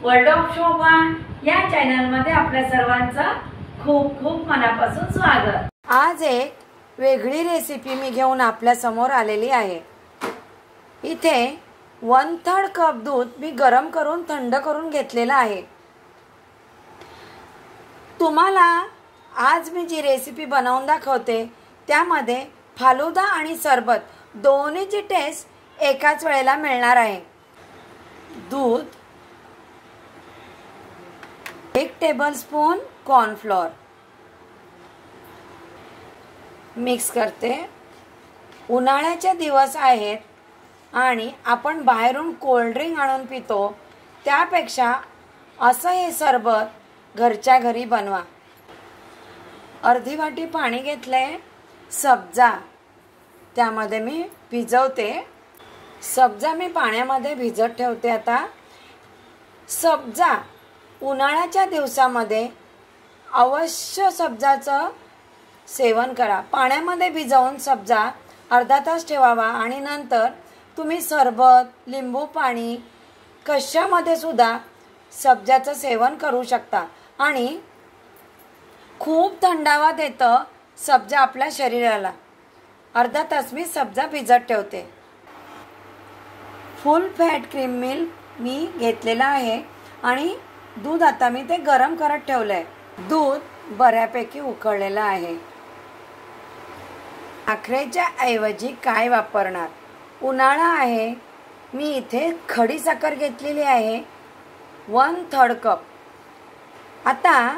World of शोभा या चॅनलमध्ये आपल्या सर्वांचं खूप खूप मनापासून स्वागत। आज एक वेगळी रेसिपी मी घेऊन आपल्या समोर आलेली आहे। इथे 1/3 कप दूध मी गरम करून थंड करून घेतलेला आहे। तुम्हाला आज मी जी रेसिपी बनवून दाखवते त्यामध्ये फालुदा आणि सरबत दोन्हीची टेस्ट एकाच वेळेला मिळणार आहे। दूध, 1 टेबलस्पून कॉर्नफ्लोअर मिक्स करते। उन्हाळ्याचे दिवस आहेत आणि आपण बाहेरून कोल्ड्रिंक आणून पितो, त्यापेक्षा असं हे सरबत घरच्या घरी बनवा। अर्धी वाटी पाणी घेतले। सब्जा त्यामध्ये मी भिजवते। सब्जा मी पाण्यामध्ये भिजत ठेवते। आता सब्जा उन्हाळ्याच्या दिवसामध्ये अवश्य सब्जाचं सेवन करा। पाण्यामध्ये भिजवून सब्जा अर्धा तास ठेवावा आणि नंतर तुम्ही सरबत, लिंबू पाणी कशामध्ये सुद्धा सब्जाचं सेवन करू शकता आणि खूप थंडावा देतं सब्जा आपल्या शरीराला। अर्धा तास मी सब्जा भिजत ठेवते। फुल फॅट क्रीम मिल्क मी घेतलेला आहे आणि दूध आता मी ते गरम करत ठेवलंय। दूध बऱ्यापैकी उकळलेलं आहे। साखरेच्या ऐवजी काय वापरणार? उन्हाळा आहे, मी इथे खडी साखर घेतलेली आहे 1/3 कप। आता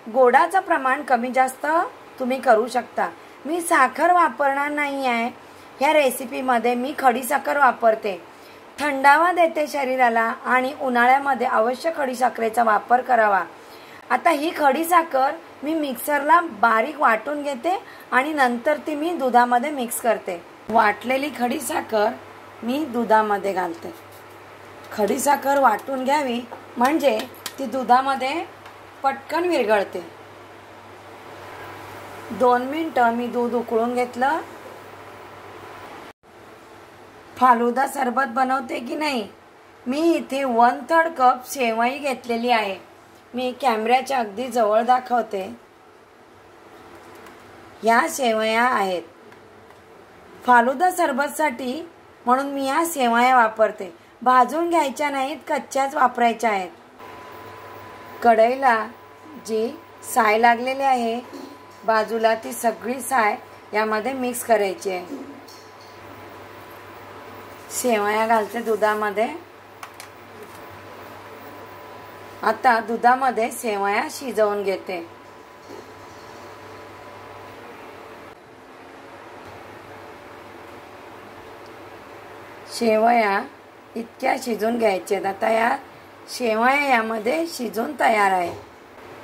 गोडाचं प्रमाण कमी जास्त तुम्ही करू शकता। मी साखर वापरणार नाही आहे ह्या रेसिपीमध्ये। मी खडी साखर वापरते, थंडावा देते शरीराला आणि उन्हाळ्यामध्ये अवश्य खडी साखरेचा वापर करावा। आता ही खडी साखर मी मिक्सरला बारीक वाटून घेते आणि नंतर ती मी दुधामध्ये मिक्स करते। वाटलेली खडी साखर मी दुधामध्ये घालते। खडी साखर वाटून घ्यावी म्हणजे ती दुधामध्ये पटकन विरघळते। 2 मिनिटं मी दूध उकळून घेतलं। फालुदा सरबत बनवते की नाही? मी इथे 1/3 कप शेवई घेतलेली आहे। मी कॅमेऱ्याच्या अगदी जवळ दाखवते। या शेवया आहेत फालुदा सरबतसाठी, म्हणून मी या शेवया वापरते। भाजून घ्यायच्या नाहीत, कच्च्याच वापरायच्या आहेत। कढईला जी साय लागलेली आहे बाजूला, ती सगळी साय यामध्ये मिक्स करायची आहे। शेवया घालते दुधामध्ये। आता दुधामध्ये शेवया शिजवून घेते। शेवया इतक्या शिजून घ्यायचे। आता या शेवया यामध्ये शिजून तयार आहे।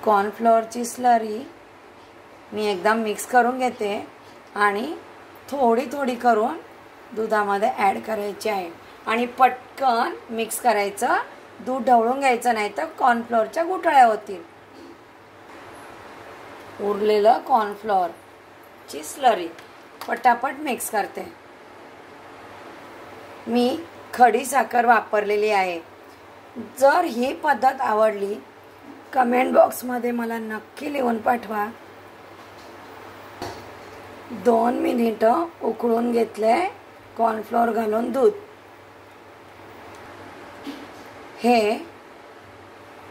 कॉर्नफ्लोअरची स्लरी मी एकदम मिक्स करून घेते आणि थोडी थोडी करून दुधामध्ये ॲड करायची आहे आणि पटकन मिक्स करायचं। दूध ढवळून घ्यायचं नाही तर कॉर्नफ्लोअरच्या गुठळ्या होतील। उरलेलं कॉर्नफ्लोअरची स्लरी पटापट मिक्स करते। मी खडी साखर वापरलेली आहे। जर ही पद्धत आवडली कमेंट बॉक्समध्ये मला नक्की लिहून पाठवा। 2 मिनिटं उकळून घेतले कॉर्नफ्लोअर घालून दूध। हे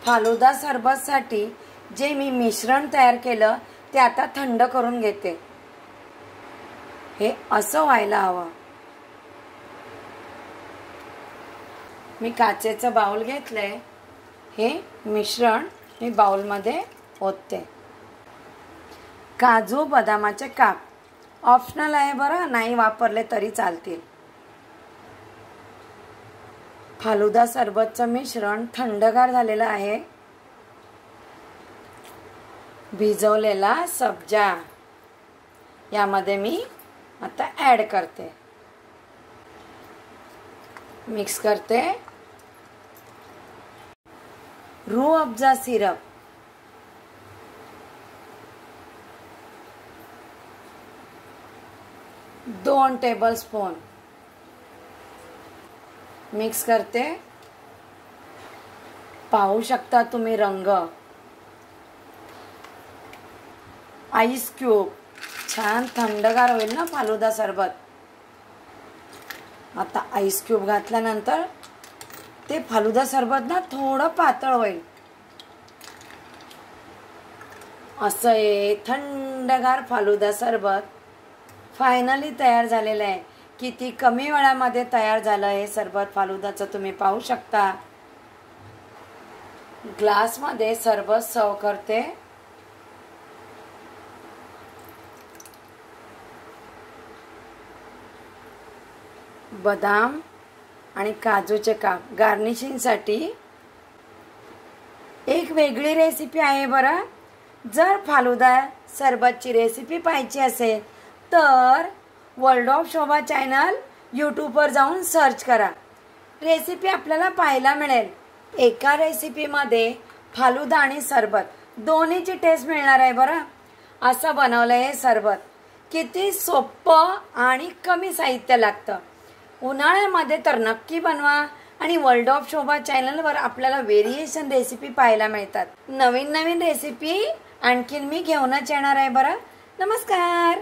फालुदा सरबतसाठी जे मी मिश्रण तयार केलं ते आता थंड करून घेते। हे असं व्हायला हवं। मी काचेचं बाउल घेतलंय। हे मिश्रण मी बाउलमध्ये ओतते। काजू बदामाचे काप ऑप्शनल आहे बरं, नाही वापरले तरी चालतील। फालुदा सरबतचं मिश्रण थंडगार झालेलं आहे। भिजवलेला सब्जा यामध्ये मी आता ॲड करते। मिक्स करते। रूह अफजा सिरप, दोन टेबलस्पून मिक्स करते। पाहू शकता तुम्ही रंग, आईस क्यूब, छान थंडगार होईल ना फालुदा सरबत. आता आईस क्यूब घातल्यानंतर ते फालुदा सरबत ना थोडं पातळ होईल. असं हे थंडगार फालुदा सरबत फायनली तयार झालेलं आहे. किती कमी वेळामध्ये तयार झालं हे सरबत फालुदाचं तुम्ही पाहू शकता. ग्लासमध्ये सरबत सर्व करते. बदाम आणि काजूचे काप गार्निशिंगसाठी एक वेगळी रेसिपी आहे बरं. जर फालुदा सरबतची रेसिपी पाहायची असेल तर वर्ल्ड ऑफ शोभा चॅनल यूट्यूबवर जाऊन सर्च करा. रेसिपी आपल्याला पाहायला मिळेल. एका रेसिपीमध्ये फालुदा आणि सरबत दोन्हीची टेस्ट मिळणार आहे बरं. असं बनवलं हे सरबत. किती सोपं आणि कमी साहित्य लागतं. उन्हाळ्यामध्ये तर नक्की बनवा आणि वर्ल्ड ऑफ शोभा चॅनलवर आपल्याला व्हेरिएशन रेसिपी पाहायला मिळतात. नवीन नवीन रेसिपी आणखीन मी घेऊनच येणार आहे बरं. नमस्कार.